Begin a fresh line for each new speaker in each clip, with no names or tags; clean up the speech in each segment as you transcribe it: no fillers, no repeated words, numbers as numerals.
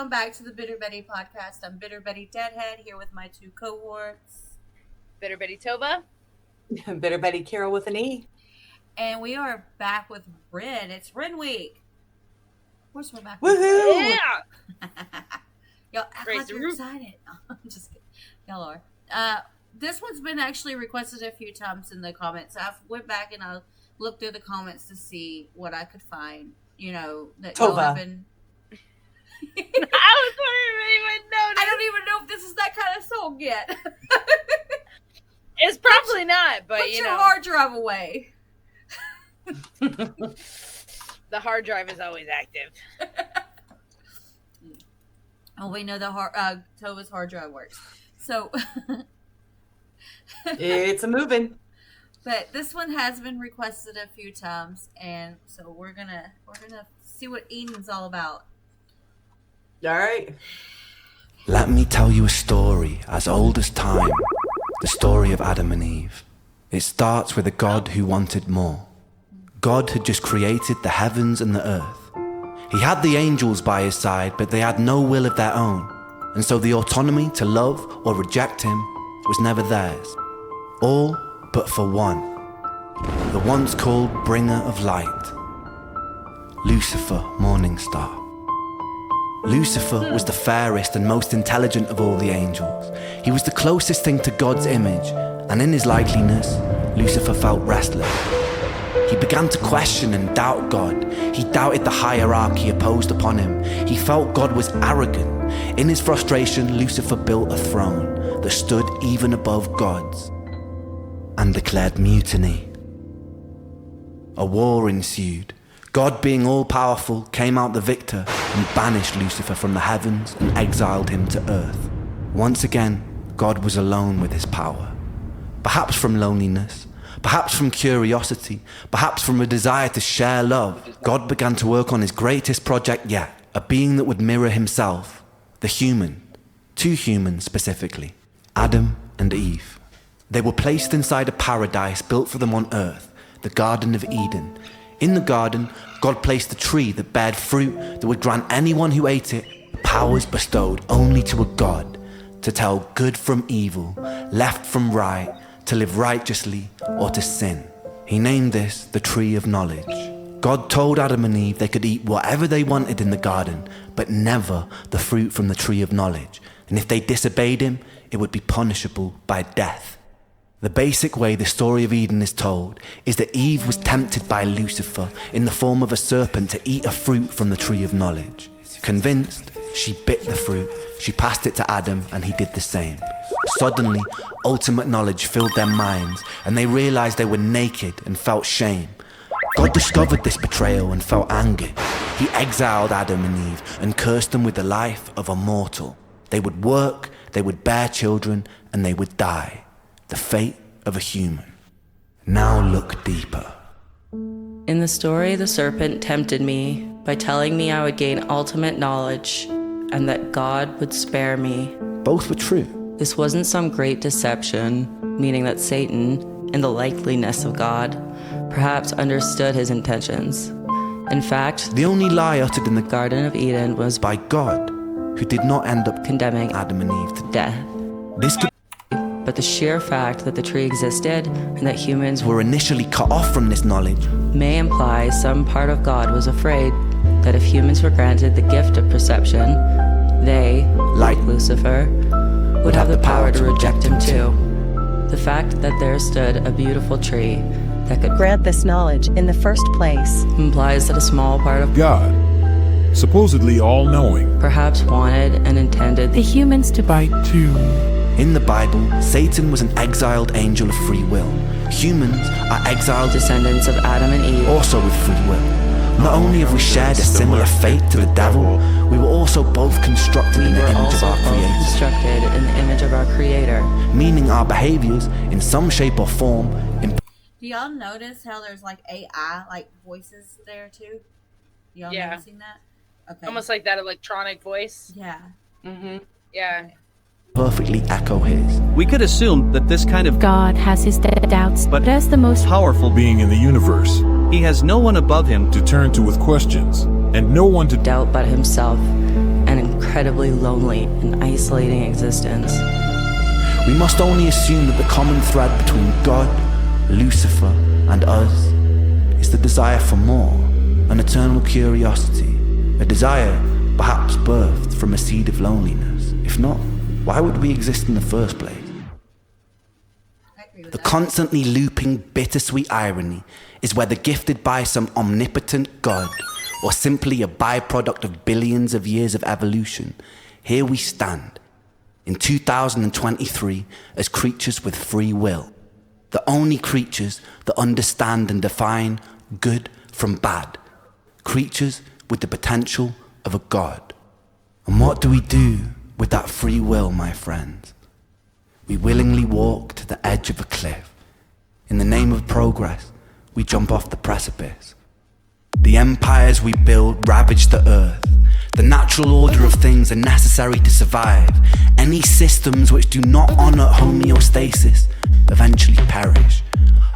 welcome back to the Bitter Betty podcast. I'm Bitter Betty Deadhead here with my two cohorts.
Bitter Betty Toba.
Bitter Betty Carol with an E.
And we are back with Ren. It's Ren Week. Of course we're back.
Woohoo!
Yeah!
Y'all act like you're excited. I'm just kidding. Y'all are. This one's been actually requested a few times in the comments. I went back and I looked through the comments to see what I could find. You know, that y'all have been...
I was wondering if anyone noticed.
I don't even know if this is that kind of song yet.
It's probably not, but
put
you
your
know.
hard drive away.
The hard drive is always active.
Oh, we know the Tova's hard drive works. So
It's a moving.
But this one has been requested a few times, and so we're gonna see what Eden's all about.
All right.
Let me tell you a story as old as time, the story of Adam and Eve. It starts with a God who wanted more. God had just created the heavens and the earth. He had the angels by his side, but they had no will of their own, and so the autonomy to love or reject him was never theirs. All but for one, the once called bringer of light, Lucifer, morning star. Lucifer was the fairest and most intelligent of all the angels. He was the closest thing to God's image, and in his likeliness, Lucifer felt restless. He began to question and doubt God. He doubted the hierarchy opposed upon him. He felt God was arrogant. In his frustration, Lucifer built a throne that stood even above God's and declared mutiny. A war ensued. God, being all-powerful, came out the victor and banished Lucifer from the heavens and exiled him to earth. Once again, God was alone with his power. Perhaps from loneliness, perhaps from curiosity, perhaps from a desire to share love, God began to work on his greatest project yet, a being that would mirror himself, the human, two humans specifically, Adam and Eve. They were placed inside a paradise built for them on earth, the Garden of Eden. In the garden, God placed a tree that bared fruit that would grant anyone who ate it powers bestowed only to a God, to tell good from evil, left from right, to live righteously or to sin. He named this the tree of knowledge. God told Adam and Eve they could eat whatever they wanted in the garden, but never the fruit from the tree of knowledge. And if they disobeyed him, it would be punishable by death. The basic way the story of Eden is told is that Eve was tempted by Lucifer in the form of a serpent to eat a fruit from the tree of knowledge. Convinced, she bit the fruit, she passed it to Adam, and he did the same. Suddenly, ultimate knowledge filled their minds, and they realized they were naked and felt shame. God discovered this betrayal and felt anger. He exiled Adam and Eve and cursed them with the life of a mortal. They would work, they would bear children, and they would die. The fate of a human. Now look deeper.
In the story, the serpent tempted me by telling me I would gain ultimate knowledge and that God would spare me.
Both were true.
This wasn't some great deception, meaning that Satan, in the likeliness of God, perhaps understood his intentions. In fact,
the only lie uttered in the
Garden of Eden was
by God, who did not end up
condemning
Adam and Eve to
death.
This could
But the sheer fact that the tree existed and that humans
were initially cut off from this knowledge
may imply some part of God was afraid that if humans were granted the gift of perception, they, like Lucifer, would have the power to reject him too. The fact that there stood a beautiful tree that could
grant this knowledge in the first place
implies that a small part of
God, supposedly all-knowing,
perhaps wanted and intended
the humans to
bite too.
In the Bible, Satan was an exiled angel of free will. Humans are exiled
descendants of Adam and Eve,
also with free will. Not only have we shared a similar fate to the devil, we were also both constructed in the image of our Creator.
constructed in the image of our Creator,
meaning our behaviors, in some shape or form,
Do y'all notice how there's like AI, like voices there too? Y'all noticing that? Okay.
Almost like that electronic voice.
Yeah.
Mm-hmm. Yeah.
perfectly echo his.
We could assume that this kind of
God has his doubts,
but
as the most
powerful
being in the universe,
he has no one above him
to turn to with questions, and no one to
doubt but himself, and an incredibly lonely and isolating existence.
We must only assume that the common thread between God, Lucifer, and us is the desire for more, an eternal curiosity, a desire perhaps birthed from a seed of loneliness. If not, why would we exist in the first place? The constantly looping bittersweet irony is whether gifted by some omnipotent God or simply a byproduct of billions of years of evolution, here we stand in 2023 as creatures with free will, the only creatures that understand and define good from bad, creatures with the potential of a God. And what do we do with that free will, my friends? We willingly walk to the edge of a cliff. In the name of progress, we jump off the precipice. The empires we build ravage the earth. The natural order of things are necessary to survive. Any systems which do not honor homeostasis eventually perish.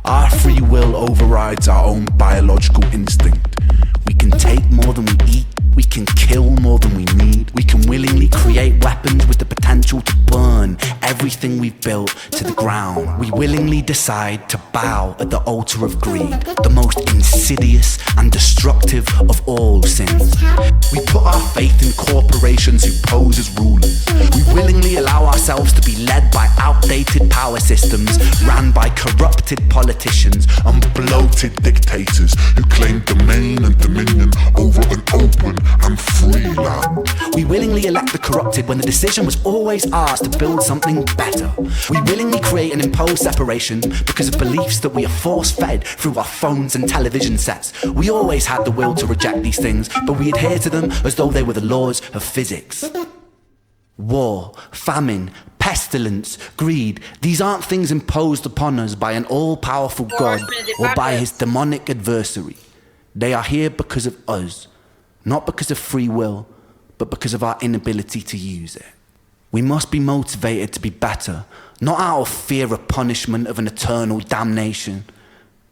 Our free will overrides our own biological instinct. We can take more than we eat. We can kill more than we need. We can willingly create weapons with the potential to burn everything we've built to the ground. We willingly decide to bow at the altar of greed, the most insidious and destructive of all sins. We put our faith in corporations who pose as rulers. We willingly allow ourselves to be led by outdated power systems ran by corrupted politicians and bloated dictators who claim domain and dominion over an open and free land. We willingly elect the corrupted when the decision was always ours to build something better. We willingly create and impose separation because of beliefs that we are force-fed through our phones and television sets. We always had the will to reject these things, but we adhere to them as though they were the laws of physics. War, famine, pestilence, greed, these aren't things imposed upon us by an all-powerful God or by his demonic adversary. They are here because of us. Not because of free will, but because of our inability to use it. We must be motivated to be better, not out of fear of punishment of an eternal damnation,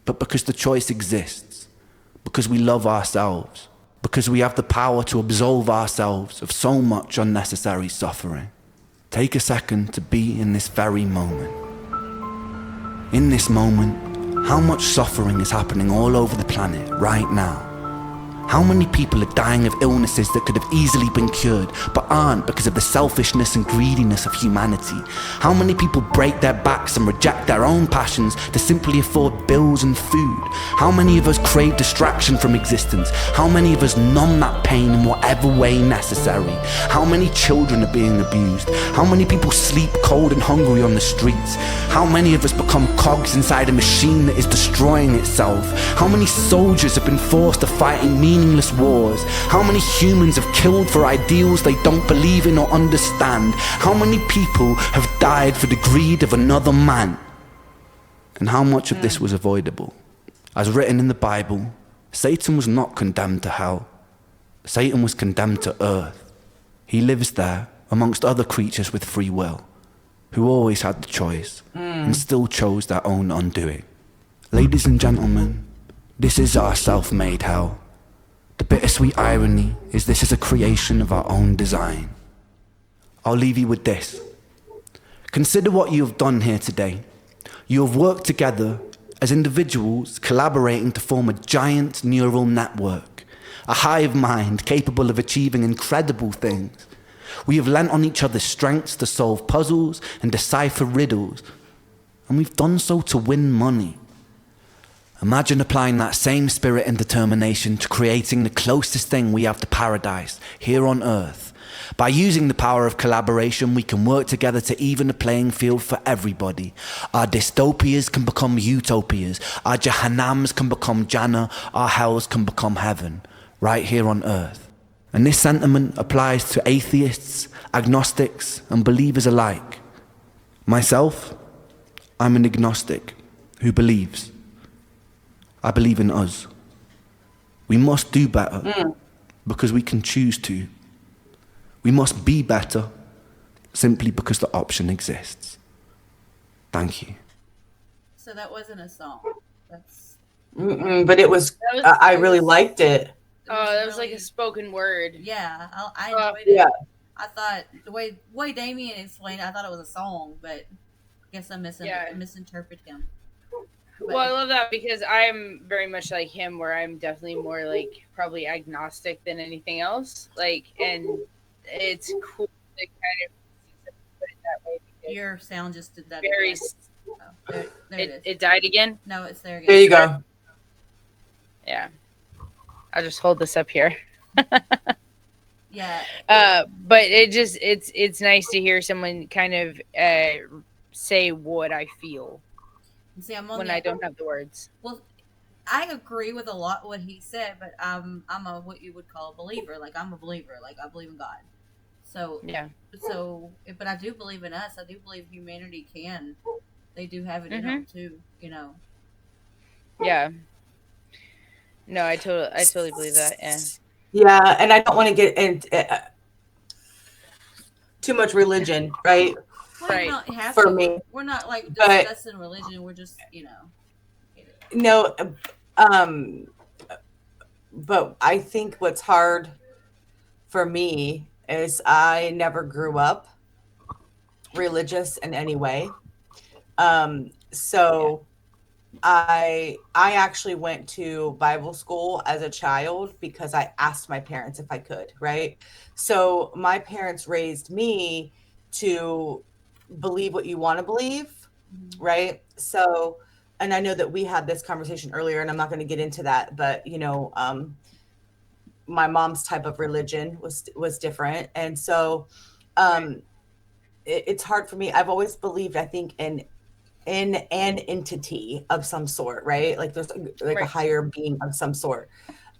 but because the choice exists, because we love ourselves, because we have the power to absolve ourselves of so much unnecessary suffering. Take a second to be in this very moment. In this moment, how much suffering is happening all over the planet right now? How many people are dying of illnesses that could have easily been cured, but aren't because of the selfishness and greediness of humanity? How many people break their backs and reject their own passions to simply afford bills and food? How many of us crave distraction from existence? How many of us numb that pain in whatever way necessary? How many children are being abused? How many people sleep cold and hungry on the streets? How many of us become cogs inside a machine that is destroying itself? How many soldiers have been forced to fight in meaningless wars? How many humans have killed for ideals they don't believe in or understand? How many people have died for the greed of another man? And how much of this was avoidable? As written in the Bible, Satan was not condemned to hell. Satan was condemned to earth. He lives there amongst other creatures with free will, who always had the choice and still chose their own undoing. Ladies and gentlemen, this is our self-made hell. The bittersweet irony is this is a creation of our own design. I'll leave you with this. Consider what you have done here today. You have worked together as individuals collaborating to form a giant neural network, a hive mind capable of achieving incredible things. We have lent on each other's strengths to solve puzzles and decipher riddles, and we've done so to win money. Imagine applying that same spirit and determination to creating the closest thing we have to paradise here on Earth. By using the power of collaboration, we can work together to even the playing field for everybody. Our dystopias can become utopias. Our Jahannams can become Jannah. Our hells can become heaven, right here on Earth. And this sentiment applies to atheists, agnostics, and believers alike. Myself, I'm an agnostic who believes. I believe in us. We must do better because we can choose to. We must be better simply because the option exists. Thank you.
So that wasn't a song. That's
But it was, I really liked it.
that was
really,
like a spoken word.
Yeah, I enjoyed it.
Yeah.
I thought the way Damien explained it, I thought it was a song, but I guess I misinterpreted him. But,
well, I love that because I'm very much like him, where I'm definitely more like probably agnostic than anything else. Like, and it's cool to kind of put it that way.
Your sound just did that.
Very.
Oh, there it is.
It died again.
No, it's there again.
There you go.
Yeah. I'll just hold this up here.
Yeah.
But it's nice to hear someone kind of say what I feel.
See,
I don't have the words.
Well, I agree with a lot what he said, but I'm a what you would call a believer. Like I'm a believer. Like I believe in God. So
yeah.
So, but I do believe in us. I do believe humanity can. They do have it in them too. You know.
Yeah. No, I totally believe that. Yeah.
Yeah, and I don't want to get into too much religion, right?
Well,
right.
You don't have
for
to.
me.
We're not like discussing religion. We're just,
No, but I think what's hard for me is I never grew up religious in any way. So I actually went to Bible school as a child because I asked my parents if I could, right? So my parents raised me to believe what you want to believe, right? So, and I know that we had this conversation earlier, and I'm not going to get into that, but my mom's type of religion was different, and so it's hard for me. I've always believed, I think, in an entity of some sort, right? Like there's like a higher being of some sort.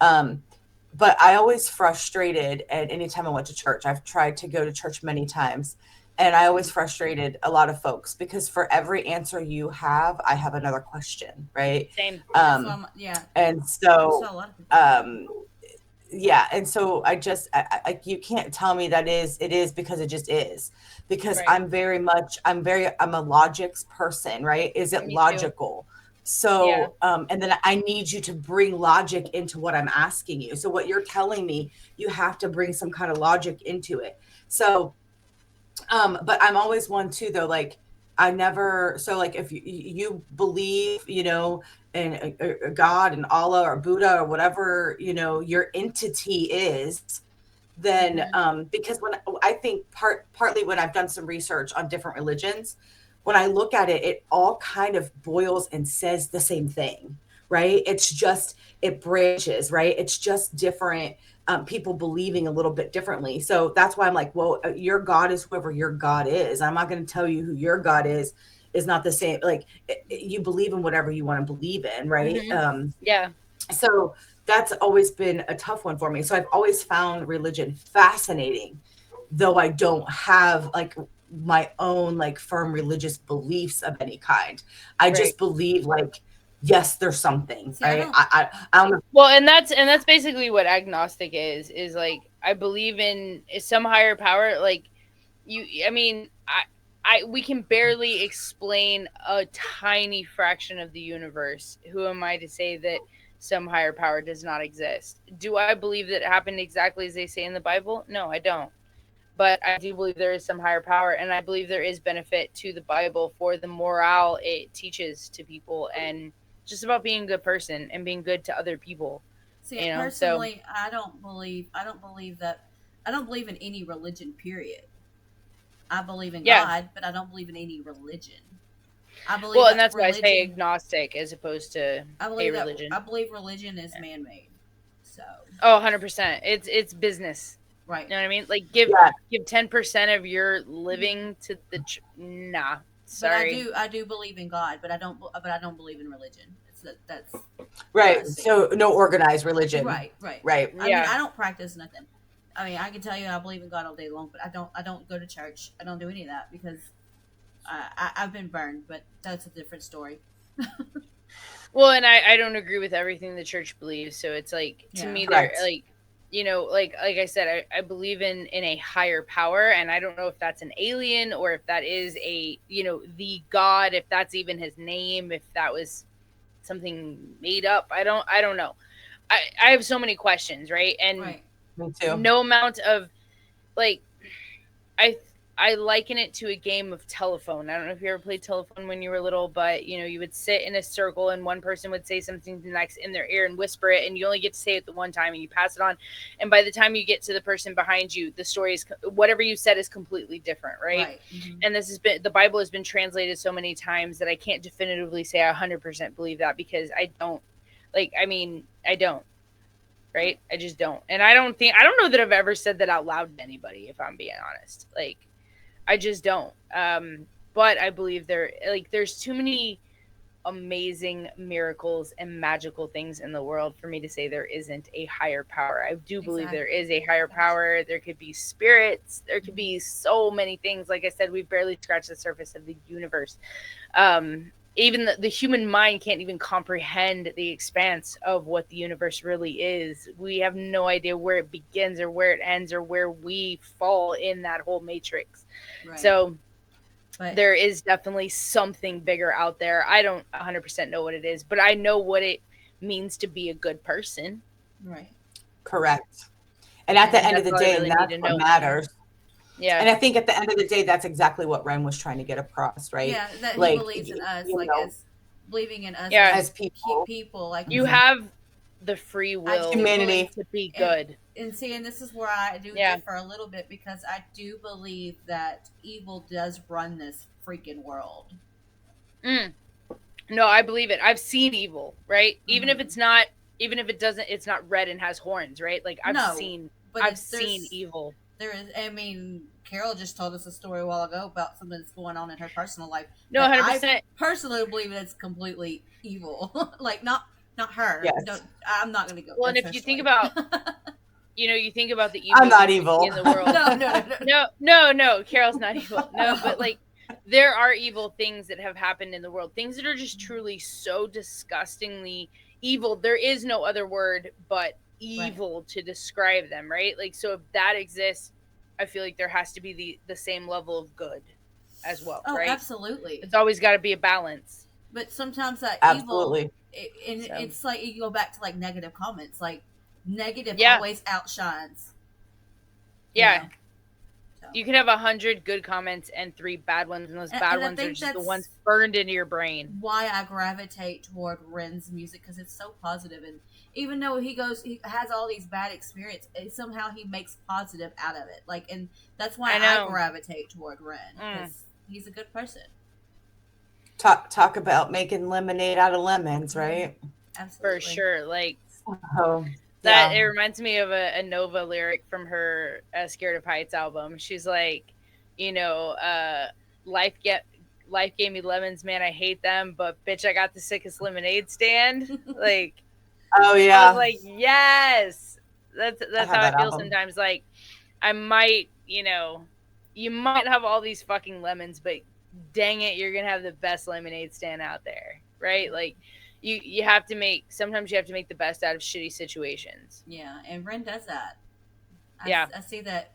But I always frustrated, and anytime I went to church, I've tried to go to church many times, and I always frustrated a lot of folks because for every answer you have, I have another question, right?
Same.
And so, yeah, and so I you can't tell me that it is because it just is, because I'm a logics person, right? Is it logical? So and then I need you to bring logic into what I'm asking you. So what you're telling me, you have to bring some kind of logic into it. So but I'm always one too, though, like I never, so like if you believe, in a God and Allah or Buddha or whatever, your entity is, then because when I think partly when I've done some research on different religions, when I look at it, it all kind of boils and says the same thing, right? It's just, it branches, right? It's just different people believing a little bit differently. So that's why I'm like, well, your God is whoever your God is. I'm not going to tell you who your God is not the same. Like you believe in whatever you want to believe in, right? So that's always been a tough one for me. So I've always found religion fascinating, though I don't have like my own like firm religious beliefs of any kind. I just believe like, yes, there's something.
See,
right? I don't.
Well, and that's basically what agnostic is like I believe in some higher power. Like we can barely explain a tiny fraction of the universe. Who am I to say that some higher power does not exist? Do I believe that it happened exactly as they say in the Bible? No, I don't. But I do believe there is some higher power, and I believe there is benefit to the Bible for the morale it teaches to people, and just about being a good person and being good to other people.
See, personally, I don't believe in any religion, period. I believe in God, but I don't believe in any religion. I believe
and that's why I say agnostic as opposed to religion.
I believe religion is man-made. So
100%. It's business.
Right.
You know what I mean? Like give 10% of your living to the nah. Sorry.
But I do believe in God, but I don't believe in religion. That's
right. So no organized religion.
Right. I mean, I don't practice nothing. I mean, I can tell you I believe in God all day long, but I don't go to church. I don't do any of that because I've been burned, but that's a different story.
Well, and I don't agree with everything the church believes, so it's like to me they're like, like I said, I believe in a higher power, and I don't know if that's an alien or if that is a the God, if that's even his name, if that was something made up. I don't know. I have so many questions, right? And
Me too.
No amount of like I liken it to a game of telephone. I don't know if you ever played telephone when you were little, but you would sit in a circle and one person would say something to the next in their ear and whisper it, and you only get to say it the one time and you pass it on. And by the time you get to the person behind you, the story is whatever you said is completely different, right? Mm-hmm. And the Bible has been translated so many times that I can't definitively say I 100% believe that, because I don't. I don't. Right? I just don't. And I don't know that I've ever said that out loud to anybody, if I'm being honest. Like, I just don't. But I believe there's too many amazing miracles and magical things in the world for me to say there isn't a higher power. I do believe there is a higher power. There could be spirits. There could be so many things. Like I said, we've barely scratched the surface of the universe. Even the human mind can't even comprehend the expanse of what the universe really is. We have no idea where it begins or where it ends or where we fall in that whole matrix. Right. So there is definitely something bigger out there. I don't 100% know what it is, but I know what it means to be a good person.
Right.
Correct. And at the end of the day, that's what matters. Yeah. And I think at the end of the day, that's exactly what Ren was trying to get across, right?
Yeah, that he believes in us, as believing in us as people. Like,
you have the free will,
humanity,
to be good.
And see, and this is where I do differ a little bit, because I do believe that evil does run this freaking world.
No, I believe it. I've seen evil, right? Mm-hmm. Even if it's not red and has horns, right? Like, I've seen evil.
There is, Carol just told us a story a while ago about something that's going on in her personal life.
No, 100%.
I personally believe it's completely evil. Like, not her.
Yes.
I'm not going to go.
Well, and if you think about, you think about the evil.
I'm not evil
in the world. No. Carol's not evil. No, but like, there are evil things that have happened in the world. Things that are just truly so disgustingly evil. There is no other word but evil to describe them, right? Like, so if that exists, I feel like there has to be the same level of good as well, right?
Absolutely.
It's always got to be a balance.
But sometimes that evil, it's like, you go back to like negative comments, like negative always outshines.
Yeah. You can have 100 good comments and 3 bad ones, and those bad ones are just the ones burned into your brain.
Why I gravitate toward Ren's music, because it's so positive, and even though he has all these bad experiences, somehow he makes positive out of it. Like, and that's why I gravitate toward Ren, because he's a good person.
Talk about making lemonade out of lemons, right?
Absolutely. For
sure. Like, it reminds me of a Nova lyric from her Scared of Heights album. She's like, life gave me lemons, man, I hate them, but bitch, I got the sickest lemonade stand. Like,
oh yeah.
I was like, yes. That's how I feel sometimes. Like, I might, you might have all these fucking lemons, but dang it, you're gonna have the best lemonade stand out there, right? Like, you have to sometimes you have to make the best out of shitty situations.
Yeah, and Ren does that. I see that.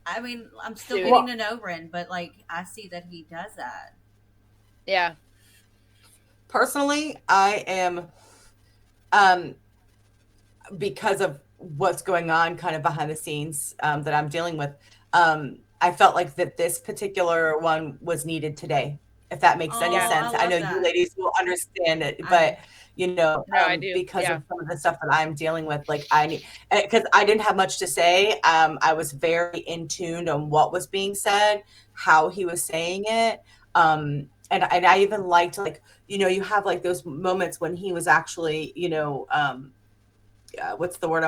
I'm still getting to know Ren, but like, I see that he does that.
Yeah.
Personally, I am, because of what's going on kind of behind the scenes that I'm dealing with, I felt like that this particular one was needed today, if that makes any sense. I know you ladies will understand it, but
I do.
Because of some of the stuff that I'm dealing with, like, because I didn't have much to say. I was very in tune on what was being said, how he was saying it. And I even liked, like, you have like those moments when he was actually, what's the word?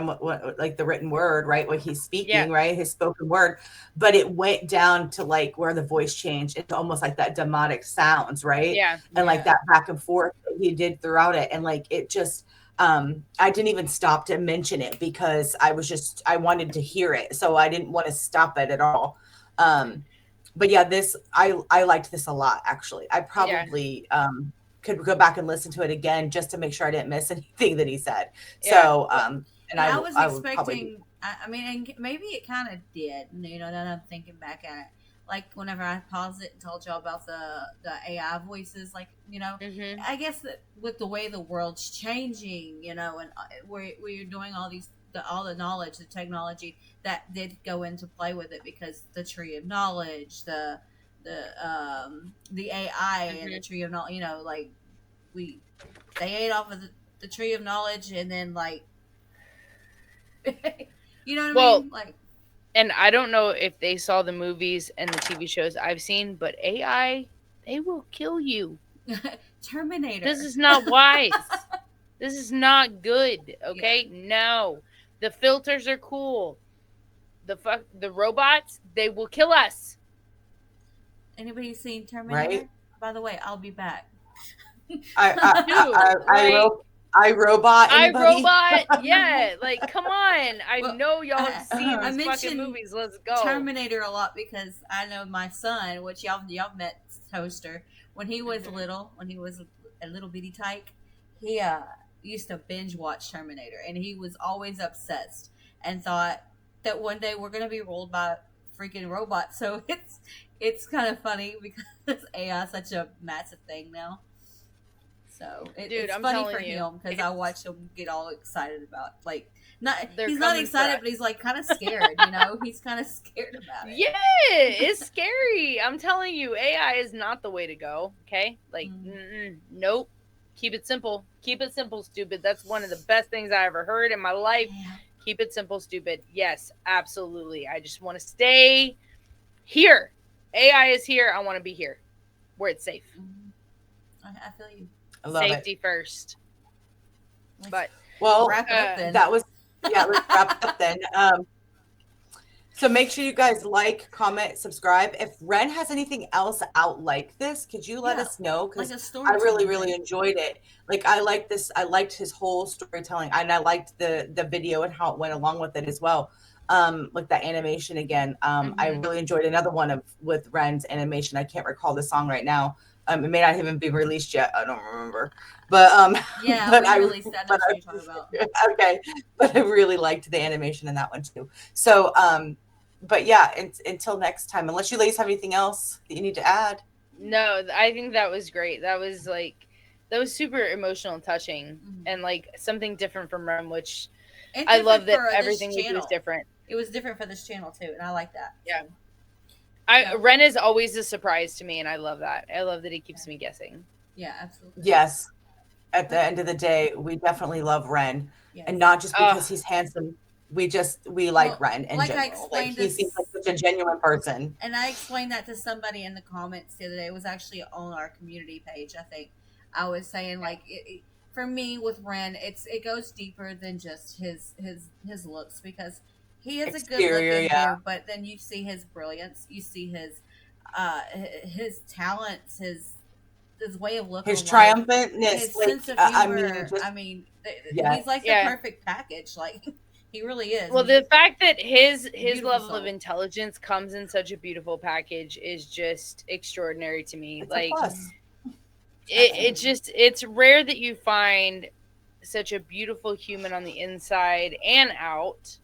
Like the written word, right? When he's speaking, right? His spoken word, but it went down to like where the voice changed. It's almost like that demonic sounds, right?
Yeah.
And like that back and forth that he did throughout it. And like, it just, I didn't even stop to mention it because I wanted to hear it. So I didn't want to stop it at all. But yeah, I liked this a lot, actually. I probably, could go back and listen to it again just to make sure I didn't miss anything that he said. Yeah. So, and I was expecting,
and maybe it kind of did, now that I'm thinking back at it. like whenever I paused it and told y'all about the AI voices, like, you know, I guess that with the way the world's changing, you know, and we're doing all the knowledge, the technology that did go into play with it, because the tree of knowledge, the AI and the tree of knowledge, you know, like they ate off of the tree of knowledge, and then like, you know what I mean? Like,
and I don't know if they saw the movies and the TV shows I've seen, but AI, they will kill you.
Terminator.
This is not wise. This is not good. Okay, no. The filters are cool. The robots, they will kill us.
Anybody seen Terminator? Right? By the way, I'll be back.
iRobot.
Yeah,
like, come on. I know y'all have seen these fucking movies. Let's go.
Terminator a lot because I know my son, which y'all met Toaster, when he was little, when he was a little bitty tyke, he used to binge watch Terminator, and he was always obsessed and thought that one day we're gonna be ruled by freaking robots. So it's kind of funny because AI is such a massive thing now. So it's funny for him because I watch him get all excited about, like, he's not excited, but he's like kind of scared, you know. He's kind of scared about it.
Yeah, it's scary. I'm telling you, AI is not the way to go. Okay, like, nope. Keep it simple. Keep it simple, stupid. That's one of the best things I ever heard in my life. Yeah. Keep it simple, stupid. Yes, absolutely. I just want to stay here. AI is here. I want to be here where it's safe.
I feel you.
I love
Safety first. But
wrap it up then.
Let's wrap it up then. So make sure you guys like, comment, subscribe. If Ren has anything else out like this, could you let us know? Because I really enjoyed it. Like, I like this. I liked his whole storytelling, and I liked the video and how it went along with it as well. Like that animation again. I really enjoyed another one with Ren's animation. I can't recall the song right now. It may not even be released yet. I don't remember. But
but I released that. That's what you're talking about.
Okay, but I really liked the animation in that one too. So but yeah, until next time, unless you ladies have anything else that you need to add.
No, I think that was great. That was super emotional and touching, and like something different from Rem, which I love that everything we do is different.
It was different for this channel too, and I like that.
Yeah. Ren is always a surprise to me, and I love that. I love that he keeps me guessing.
Yeah, absolutely.
Yes. At the end of the day, we definitely love Ren, and not just because he's handsome. We like Ren in general. Like, he seems like such a genuine person.
And I explained that to somebody in the comments the other day. It was actually on our community page, I think. I was saying, like, for me with Ren, it goes deeper than just his looks, because he is a good looking dude, but then you see his brilliance, you see his talents, his way of looking,
his triumphantness,
his sense of humor. He's like the perfect package. Like, he really is.
Well, the fact that his level of intelligence comes in such a beautiful package is just extraordinary to me.
It's
like, it's rare that you find such a beautiful human on the inside and out,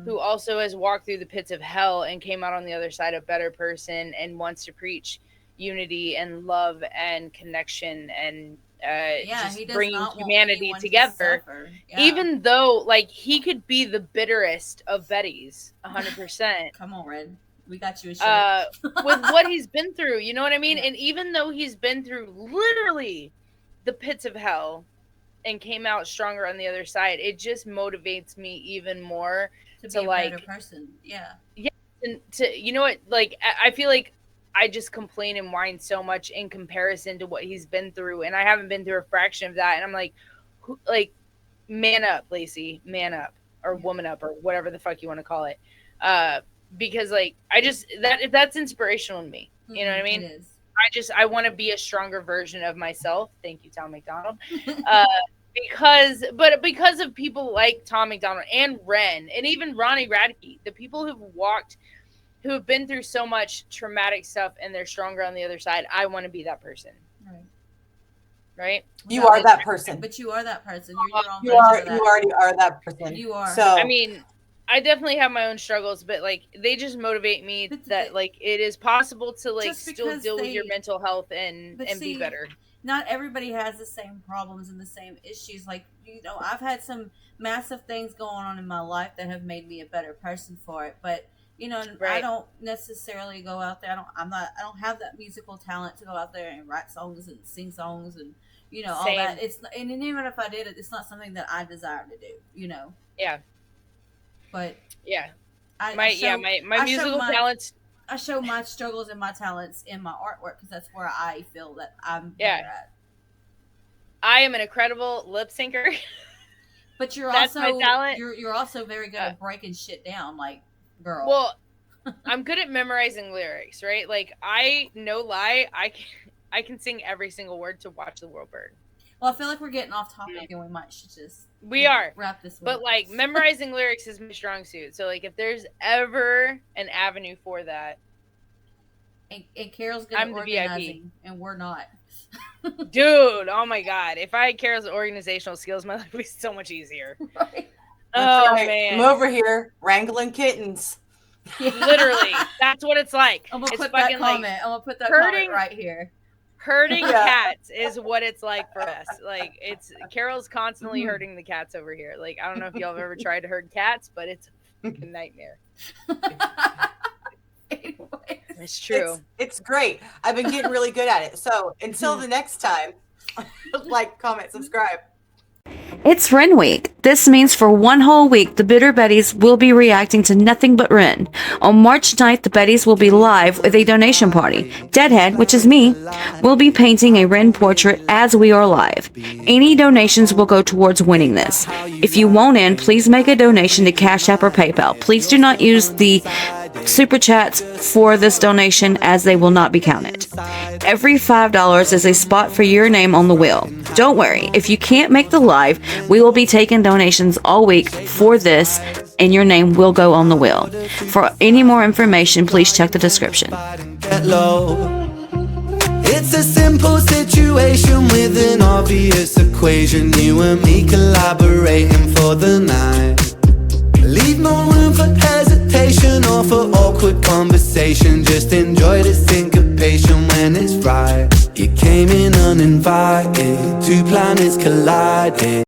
who also has walked through the pits of hell and came out on the other side a better person and wants to preach unity and love and connection and just bringing humanity together. Even though, like, he could be the bitterest of Bettys, 100%.
Come on, Red. We got you a shirt.
With what he's been through, you know what I mean? And even though he's been through literally the pits of hell and came out stronger on the other side, it just motivates me even more
to be a better person. Yeah.
Yeah. And to, you know what, like, I feel like I just complain and whine so much in comparison to what he's been through, and I haven't been through a fraction of that. And I'm like, man up, Lacey, man up, or woman up, or whatever the fuck you want to call it. Because, like, that's inspirational to me. You know what I mean?
It is.
I want to be a stronger version of myself. Thank you, Tom McDonald. Because of people like Tom McDonald and Ren and even Ronnie Radke, the people who have been through so much traumatic stuff and they're stronger on the other side. I want to be that person. Right?
You are that person.
But you are that person.
You already are that person.
You are.
So,
I mean, I definitely have my own struggles, but like they just motivate me that like it is possible to like still deal with your mental health and be better.
Not everybody has the same problems and the same issues. Like, you know, I've had some massive things going on in my life that have made me a better person for it. But, you know, I don't necessarily go out there. I don't have that musical talent to go out there and write songs and sing songs and, you know, all that. And even if I did it, it's not something that I desire to do, you know?
Yeah.
But
my musical talents.
I show my struggles and my talents in my artwork because that's where I feel that I'm better at.
I am an incredible lip syncer.
But you're also very good at breaking shit down, like, girl.
Well, I'm good at memorizing lyrics, right? Like, no lie, I can sing every single word to Watch the World Burn.
Well, I feel like we're getting off topic and we should just wrap this one.
But like memorizing lyrics is my strong suit. So like if there's ever an avenue for that,
and Carol's good at organizing, and we're not.
Dude, oh my god! If I had Carol's organizational skills, my life would be so much easier.
Right.
Man,
I'm over here wrangling kittens.
Yeah. Literally, that's what it's like.
I'm gonna put that comment. I'm gonna put that comment right here.
Herding cats is what it's like for us. Like Carol's constantly herding the cats over here. Like I don't know if y'all have ever tried to herd cats, but it's a nightmare. It's true.
It's great. I've been getting really good at it. So until the next time, like, comment, subscribe.
It's Ren Week. This means for one whole week, the Bitter Betties will be reacting to nothing but Ren. On March 9th, the Betties will be live with a donation party. Deadhead, which is me, will be painting a Ren portrait as we are live. Any donations will go towards winning this. If you want in, please make a donation to Cashapp or PayPal. Please do not use the super chats for this donation as they will not be counted. Every $5 is a spot for your name on the wheel. Don't worry, if you can't make the live, we will be taking donations all week for this and your name will go on the wheel. For any more information, please check the description.
It's a simple situation with an obvious equation. You and me collaborating for the night. Leave no room for hesitation or for awkward conversation. Just enjoy the syncopation when it's right. You came in uninvited, two planets collided.